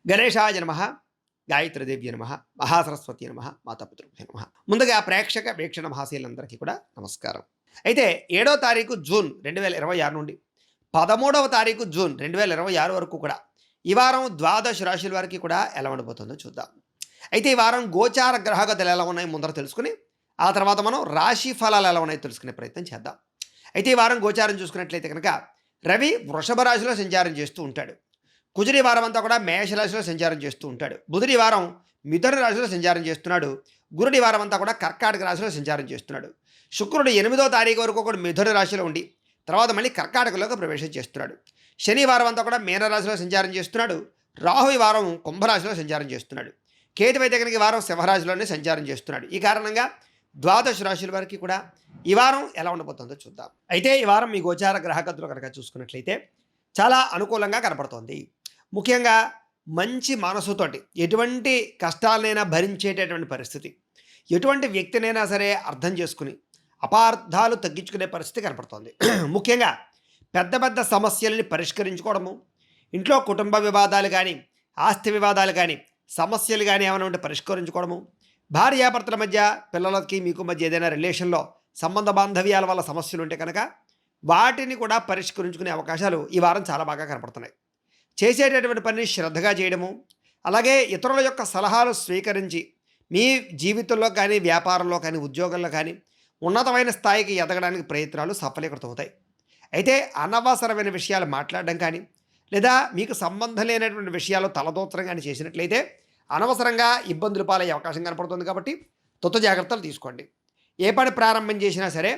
గణేశాయ నమ, గాయత్రీదేవ్య నమ, మహాసరస్వతి నమ, మాతాపితృభ్య నమ. ముందుగా ప్రేక్షక వీక్షణ మహాశీలందరికీ కూడా నమస్కారం. అయితే 7వ తారీఖు జూన్ 2026 నుండి 13వ తారీఖు జూన్ 2026 వరకు కూడా ఈ వారం ద్వాదశ రాశుల వారికి కూడా ఎలా ఉండబోతుందో చూద్దాం. అయితే ఈ వారం గోచార గ్రహగతులు ఎలా ఉన్నాయి ముందర తెలుసుకుని ఆ తర్వాత మనం రాశి ఫలాలు ఎలా ఉన్నాయో తెలుసుకునే ప్రయత్నం చేద్దాం. అయితే ఈ వారం గోచారం చూసుకున్నట్లయితే కనుక రవి వృషభ రాశిలో సంచారం చేస్తూ ఉంటాడు. కుజుడి వారం అంతా కూడా మేషరాశిలో సంచారం చేస్తూ ఉంటాడు. బుధుడి వారం మిథున రాశిలో సంచారం చేస్తున్నాడు. గురుడి వారం అంతా కూడా కర్కాటక రాశిలో సంచారం చేస్తున్నాడు. శుక్రుడు 8వ తారీఖు వరకు కూడా మిథున రాశిలో ఉండి తర్వాత మళ్ళీ కర్కాటకలోకి ప్రవేశం చేస్తున్నాడు. శనివారం అంతా కూడా మీనరాశిలో సంచారం చేస్తున్నాడు. రాహు ఈ వారం కుంభరాశిలో సంచారం చేస్తున్నాడు. కేతు అయితే కనుక ఈ వారం సింహరాశిలోనే సంచారం చేస్తున్నాడు. ఈ కారణంగా ద్వాదశ రాశుల వారికి కూడా ఈ వారం ఎలా ఉండబోతుందో చూద్దాం. అయితే ఈ వారం మీ గోచార గ్రహగతులు కనుక చూసుకున్నట్లయితే చాలా అనుకూలంగా కనపడుతోంది. ముఖ్యంగా మంచి మనసుతోటి ఎటువంటి కష్టాలనైనా భరించేటటువంటి పరిస్థితి, ఎటువంటి వ్యక్తినైనా సరే అర్థం చేసుకుని అపార్థాలు తగ్గించుకునే పరిస్థితి కనపడుతోంది. ముఖ్యంగా పెద్ద పెద్ద సమస్యలని పరిష్కరించుకోవడము, ఇంట్లో కుటుంబ వివాదాలు కానీ ఆస్తి వివాదాలు కానీ సమస్యలు కానీ ఏమైనా ఉంటే పరిష్కరించుకోవడము, భార్యాభర్తల మధ్య పిల్లలకి మీకు మధ్య ఏదైనా రిలేషన్లో సంబంధ బాంధవ్యాల వల్ల సమస్యలు ఉంటే కనుక వాటిని కూడా పరిష్కరించుకునే అవకాశాలు ఈ వారం చాలా బాగా కనపడుతున్నాయి. చేసేటటువంటి పనిని శ్రద్ధగా చేయడము, అలాగే ఇతరుల యొక్క సలహాలు స్వీకరించి మీ జీవితంలో కానీ వ్యాపారంలో కానీ ఉద్యోగంలో కానీ ఉన్నతమైన స్థాయికి ఎదగడానికి ప్రయత్నాలు సఫలీకృతమవుతాయి. అయితే అనవసరమైన విషయాలు మాట్లాడడం కానీ లేదా మీకు సంబంధం లేనటువంటి విషయాలు తలదూచడం కానీ చేసినట్లయితే అనవసరంగా ఇబ్బందులు పాలయ్యే అవకాశం కనపడుతుంది. కాబట్టి జాగ్రత్తలు తీసుకోండి. ఏ పని ప్రారంభం చేసినా సరే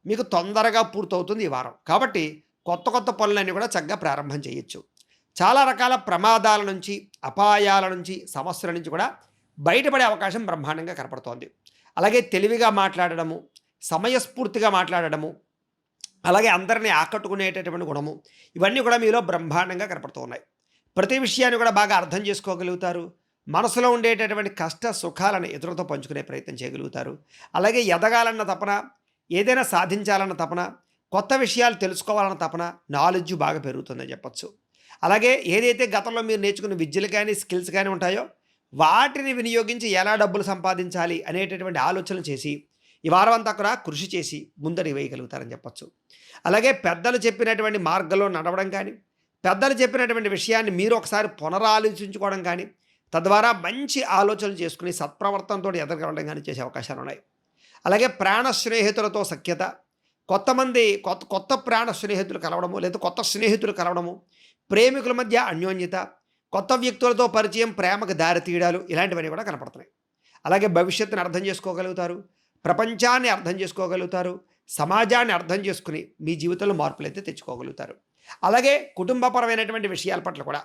మీకు తొందరగా పూర్తవుతుంది ఈ వారం. కాబట్టి కొత్త కొత్త పనులన్నీ కూడా చక్కగా ప్రారంభం చేయొచ్చు. చాలా రకాల ప్రమాదాల నుంచి, అపాయాల నుంచి, సమస్యల నుంచి కూడా బయటపడే అవకాశం బ్రహ్మాండంగా కనపడుతోంది. అలాగే తెలివిగా మాట్లాడడము, సమయస్ఫూర్తిగా మాట్లాడడము, అలాగే అందరినీ ఆకట్టుకునేటటువంటి గుణము, ఇవన్నీ కూడా మీలో బ్రహ్మాండంగా కనపడుతూ ఉన్నాయి. ప్రతి విషయాన్ని కూడా బాగా అర్థం చేసుకోగలుగుతారు. మనసులో ఉండేటటువంటి కష్ట సుఖాలను ఇతరులతో పంచుకునే ప్రయత్నం చేయగలుగుతారు. అలాగే ఎదగాలన్న తపన, ఏదైనా సాధించాలన్న తపన, కొత్త విషయాలు తెలుసుకోవాలన్న తపన, నాలెడ్జ్ బాగా పెరుగుతుందని చెప్పచ్చు. అలాగే ఏదైతే గతంలో మీరు నేర్చుకున్న విద్యలు కానీ స్కిల్స్ కానీ ఉంటాయో వాటిని వినియోగించి ఎలా డబ్బులు సంపాదించాలి అనేటటువంటి ఆలోచనలు చేసి ఈ వారం అంతా కూడా కృషి చేసి ముందడి వేయగలుగుతారని చెప్పచ్చు. అలాగే పెద్దలు చెప్పినటువంటి మార్గంలో నడవడం కానీ, పెద్దలు చెప్పినటువంటి విషయాన్ని మీరు ఒకసారి పునరాలోచించుకోవడం కానీ, తద్వారా మంచి ఆలోచనలు చేసుకుని సత్ప్రవర్తనతో ఎదగడం కానీ చేసే అవకాశాలు ఉన్నాయి. అలాగే ప్రాణ స్నేహితులతో సఖ్యత, కొత్త ప్రాణ స్నేహితులు కలవడము లేదా కొత్త స్నేహితులు కలవడము, ప్రేమికుల మధ్య అన్యోన్యత, కొత్త వ్యక్తులతో పరిచయం ప్రేమకు దారి తీయడాలు ఇలాంటివన్నీ కూడా కనపడుతున్నాయి. అలాగే భవిష్యత్తుని అర్థం చేసుకోగలుగుతారు, ప్రపంచాన్ని అర్థం చేసుకోగలుగుతారు, సమాజాన్ని అర్థం చేసుకుని మీ జీవితంలో మార్పులు అయితే తెచ్చుకోగలుగుతారు. అలాగే కుటుంబపరమైనటువంటి విషయాల పట్ల కూడా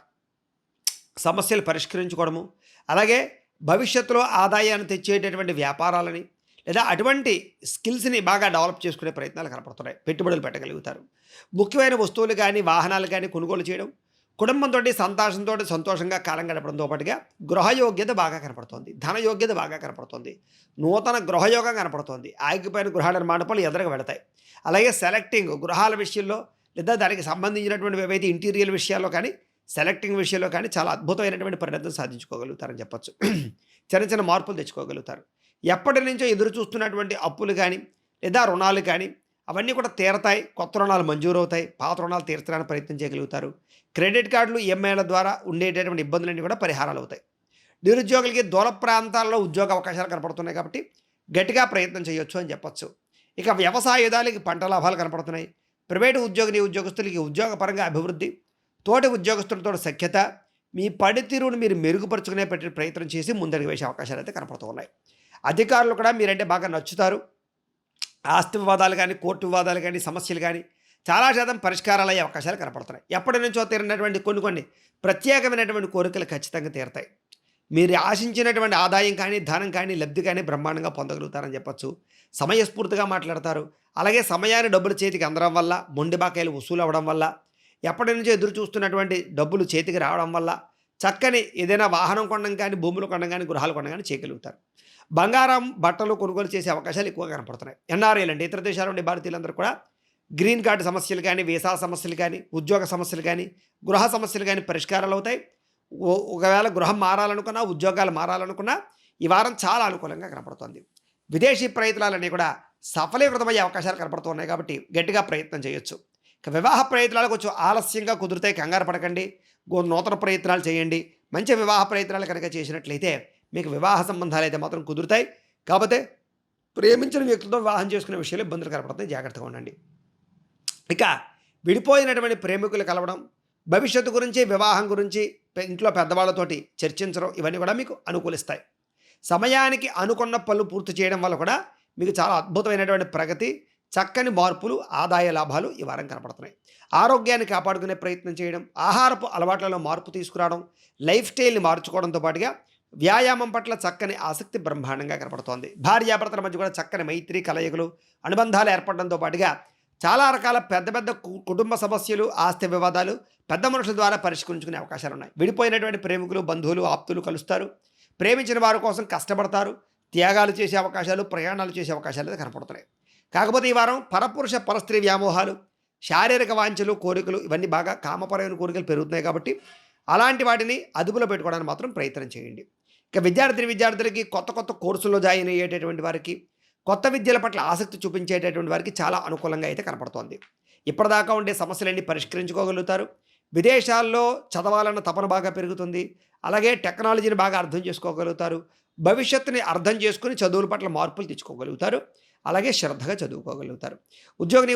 సమస్యలు పరిష్కరించుకోవడము, అలాగే భవిష్యత్తులో ఆదాయాన్ని తెచ్చేటటువంటి వ్యాపారాలని లేదా అటువంటి స్కిల్స్ని బాగా డెవలప్ చేసుకునే ప్రయత్నాలు కనపడుతున్నాయి. పెట్టుబడులు పెట్టగలుగుతారు. ముఖ్యమైన వస్తువులు కానీ వాహనాలు కానీ కొనుగోలు చేయడం, కుటుంబంతో సంతోషంగా కాలం గడపడంతో పాటుగా గృహయోగ్యత బాగా కనపడుతోంది, ధనయోగ్యత బాగా కనపడుతోంది, నూతన గృహయోగం కనపడుతోంది. ఆగిపోయిన గృహ నిర్మాణ పనులు ఎదురుగా పెడతాయి. అలాగే సెలెక్టింగ్ గృహాల విషయంలో లేదా దానికి సంబంధించినటువంటి ఏవైతే ఇంటీరియర్ విషయాల్లో కానీ సెలెక్టింగ్ విషయంలో కానీ చాలా అద్భుతమైనటువంటి పరిణతం సాధించుకోగలుగుతారని చెప్పచ్చు. చిన్న చిన్న మార్పులు తెచ్చుకోగలుగుతారు. ఎప్పటి నుంచో ఎదురు చూస్తున్నటువంటి అప్పులు కానీ లేదా రుణాలు కానీ అవన్నీ కూడా తీరతాయి. కొత్త రుణాలు మంజూరు అవుతాయి. పాత రుణాలు తీర్చడానికి ప్రయత్నం చేయగలుగుతారు. క్రెడిట్ కార్డులు, ఈఎంఐల ద్వారా ఉండేటటువంటి ఇబ్బందులన్నీ కూడా పరిహారాలు అవుతాయి. నిరుద్యోగులకి దూర ప్రాంతాల్లో ఉద్యోగ అవకాశాలు కనపడుతున్నాయి. కాబట్టి గట్టిగా ప్రయత్నం చేయొచ్చు అని చెప్పచ్చు. ఇక వ్యవసాయదాలకి పంట లాభాలు కనపడుతున్నాయి. ప్రైవేటు ఉద్యోగస్తులకి ఉద్యోగపరంగా అభివృద్ధి, తోటి ఉద్యోగస్తులతో సఖ్యత, మీ పనితీరును మీరు మెరుగుపరుచుకునే ప్రయత్నం చేసి ముందడుగు వేసే అవకాశాలు అయితే కనపడుతూ ఉన్నాయి. అధికారులు కూడా మీరంటే బాగా నచ్చుతారు. ఆస్తి వివాదాలు కానీ కోర్టు వివాదాలు కానీ సమస్యలు కానీ చాలా శాతం పరిష్కారాలు అయ్యే అవకాశాలు కనపడుతున్నాయి. ఎప్పటి నుంచో తీరినటువంటి కొన్ని ప్రత్యేకమైనటువంటి కోరికలు ఖచ్చితంగా తీరతాయి. మీరు ఆశించినటువంటి ఆదాయం కానీ ధనం కానీ లబ్ధి కానీ బ్రహ్మాండంగా పొందగలుగుతారని చెప్పచ్చు. సమయస్ఫూర్తిగా మాట్లాడతారు. అలాగే సమయాన్ని డబ్బులు చేతికి అందడం వల్ల, మొండి బాకాయలు వసూలు అవ్వడం వల్ల, ఎప్పటి నుంచో ఎదురు చూస్తున్నటువంటి డబ్బులు చేతికి రావడం వల్ల చక్కని ఏదైనా వాహనం కొనడం కానీ, భూములు కొనడం కానీ, గృహాలు కొనడం కానీ చేయగలుగుతారు. బంగారం, బట్టలు కొనుగోలు చేసే అవకాశాలు ఎక్కువగా కనపడుతున్నాయి. ఎన్ఆర్ఐలు అంటే ఇతర దేశాల నుండి భారతీయులందరూ కూడా గ్రీన్ కార్డు సమస్యలు కానీ, వీసా సమస్యలు కానీ, ఉద్యోగ సమస్యలు కానీ, గృహ సమస్యలు కానీ పరిష్కారాలు అవుతాయి. ఒకవేళ గృహం మారాలనుకున్నా, ఉద్యోగాలు మారాలనుకున్నా ఈ వారం చాలా అనుకూలంగా కనపడుతోంది. విదేశీ ప్రయత్నాలన్నీ కూడా సఫలీకృతమయ్యే అవకాశాలు కనపడుతూ ఉన్నాయి కాబట్టి గట్టిగా ప్రయత్నం చేయొచ్చు. ఇక వివాహ ప్రయత్నాలు కొంచెం ఆలస్యంగా కుదిరితే కంగారు పడకండి. నూతన ప్రయత్నాలు చేయండి. మంచి వివాహ ప్రయత్నాలు కనుక చేసినట్లయితే మీకు వివాహ సంబంధాలు అయితే మాత్రం కుదురుతాయి. కాకపోతే ప్రేమించిన వ్యక్తులతో వివాహం చేసుకునే విషయంలో ఇబ్బందులు కనపడతాయి. జాగ్రత్తగా ఉండండి. ఇక విడిపోయినటువంటి ప్రేమికులు కలవడం, భవిష్యత్తు గురించి, వివాహం గురించి ఇంట్లో పెద్దవాళ్ళతోటి చర్చించడం ఇవన్నీ కూడా మీకు అనుకూలిస్తాయి. సమయానికి అనుకున్న పనులు పూర్తి చేయడం వల్ల కూడా మీకు చాలా అద్భుతమైనటువంటి ప్రగతి, చక్కని మార్పులు, ఆదాయ లాభాలు ఈ వారం కనపడుతున్నాయి. ఆరోగ్యాన్ని కాపాడుకునే ప్రయత్నం చేయడం, ఆహారపు అలవాట్లలో మార్పు తీసుకురావడం, లైఫ్ స్టైల్ని మార్చుకోవడంతో పాటుగా వ్యాయామం పట్ల చక్కని ఆసక్తి బ్రహ్మాండంగా కనపడుతోంది. భార్యాభర్తల మధ్య కూడా చక్కని మైత్రి, కలయికలు, అనుబంధాలు ఏర్పడడంతో పాటుగా చాలా రకాల పెద్ద పెద్ద కుటుంబ సమస్యలు, ఆస్తి వివాదాలు పెద్ద మనుషుల ద్వారా పరిష్కరించుకునే అవకాశాలు ఉన్నాయి. విడిపోయినటువంటి ప్రేమికులు, బంధువులు, ఆప్తులు కలుస్తారు. ప్రేమించిన వారి కోసం కష్టపడతారు. త్యాగాలు చేసే అవకాశాలు, ప్రయాణాలు చేసే అవకాశాలు అయితే కనపడుతున్నాయి. కాకపోతే ఈ వారం పరపురుష పరస్త్రీ వ్యామోహాలు, శారీరక వాంఛలు, కోరికలు ఇవన్నీ బాగా కామపరమైన కోరికలు పెరుగుతున్నాయి కాబట్టి అలాంటి వాటిని అదుపులో పెట్టుకోవడానికి మాత్రం ప్రయత్నం చేయండి. ఇక విద్యార్థులకి కొత్త కొత్త కోర్సుల్లో జాయిన్ అయ్యేటటువంటి వారికి, కొత్త విద్యల పట్ల ఆసక్తి చూపించేటటువంటి వారికి చాలా అనుకూలంగా అయితే కనపడుతోంది. ఇప్పటిదాకా ఉండే సమస్యలన్నీ పరిష్కరించుకోగలుగుతారు. విదేశాల్లో చదవాలన్న తపన బాగా పెరుగుతుంది. అలాగే టెక్నాలజీని బాగా అర్థం చేసుకోగలుగుతారు. భవిష్యత్తుని అర్థం చేసుకుని చదువుల పట్ల మార్పులు తెచ్చుకోగలుగుతారు. అలాగే శ్రద్ధగా చదువుకోగలుగుతారు.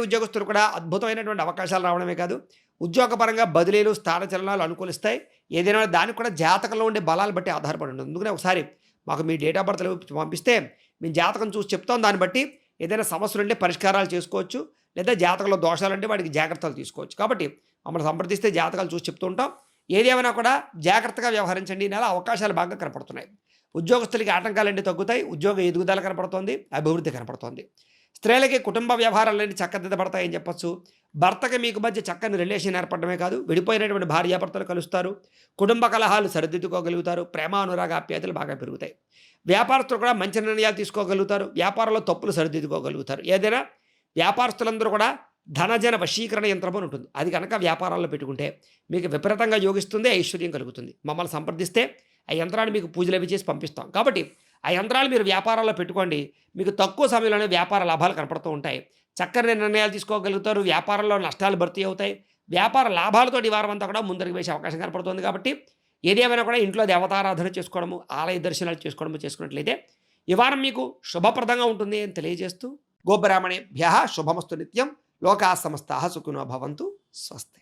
ఉద్యోగస్తులు కూడా అద్భుతమైనటువంటి అవకాశాలు రావడమే కాదు, ఉద్యోగపరంగా బదిలీలు, స్థానచలనాలు అనుకూలిస్తాయి. ఏదైనా దానికి కూడా జాతకంలో ఉండే బలాలు బట్టి ఆధారపడి ఉంటుంది. అందుకనే ఒకసారి మాకు మీ డేట్ ఆఫ్ బర్త్ పంపిస్తే మేము జాతకం చూసి చెప్తాం. దాన్ని బట్టి ఏదైనా సమస్యలు ఉంటే పరిష్కారాలు చేసుకోవచ్చు, లేదా జాతకంలో దోషాలు అంటే వాటికి జాగ్రత్తలు తీసుకోవచ్చు. కాబట్టి మమ్మల్ని సంప్రదిస్తే జాతకాలు చూసి చెప్తూ ఉంటాం. ఏదేమైనా కూడా జాగ్రత్తగా వ్యవహరించండి. ఈ నెల అవకాశాలు బాగా కనపడుతున్నాయి. ఉద్యోగస్తులకి ఆటంకాలన్నీ తగ్గుతాయి. ఉద్యోగ ఎదుగుదల కనపడుతోంది, అభివృద్ధి కనపడుతోంది. స్త్రీలకి కుటుంబ వ్యవహారాలన్నీ చక్కదిద్దబడతాయని చెప్పొచ్చు. భర్తకి మీకు మధ్య చక్కని రిలేషన్ ఏర్పడమే కాదు, విడిపోయినటువంటి భార్యాభర్తలు కలుస్తారు. కుటుంబ కలహాలు సరిదిద్దుకోగలుగుతారు. ప్రేమానురాగ ఆప్యాయతలు బాగా పెరుగుతాయి. వ్యాపారస్తులు కూడా మంచి నిర్ణయాలు తీసుకోగలుగుతారు. వ్యాపారంలో తప్పులు సరిదిద్దుకోగలుగుతారు. ఏదైనా వ్యాపారస్తులందరూ కూడా ధనజన వశీకరణ యంత్రం అని ఉంటుంది. అది కనుక వ్యాపారాల్లో పెట్టుకుంటే మీకు విపరీతంగా యోగిస్తుంది, ఐశ్వర్యం కలుగుతుంది. మమ్మల్ని సంప్రదిస్తే ఆ యంత్రాన్ని మీకు పూజలు అవి చేసి పంపిస్తాం. కాబట్టి ఆ యంత్రాలు మీరు వ్యాపారాల్లో పెట్టుకోండి. మీకు తక్కువ సమయంలోనే వ్యాపార లాభాలు కనపడుతూ ఉంటాయి. చక్కని నిర్ణయాలు తీసుకోగలుగుతారు. వ్యాపారంలో నష్టాలు భర్తీ అవుతాయి. వ్యాపార లాభాలతో ఈ వారం అంతా కూడా ముందరికి వేసే అవకాశం కనపడుతుంది. కాబట్టి ఏదేమైనా కూడా ఇంట్లో దేవతారాధన చేసుకోవడము, ఆలయ దర్శనాలు చేసుకున్నట్లయితే ఈ వారం మీకు శుభప్రదంగా ఉంటుంది అని తెలియజేస్తూ, గోబ్రాహ్మణేభ్యః శుభమస్తు నిత్యం. లోకాః సమస్తాః సుఖినో భవంతు. స్వస్తి.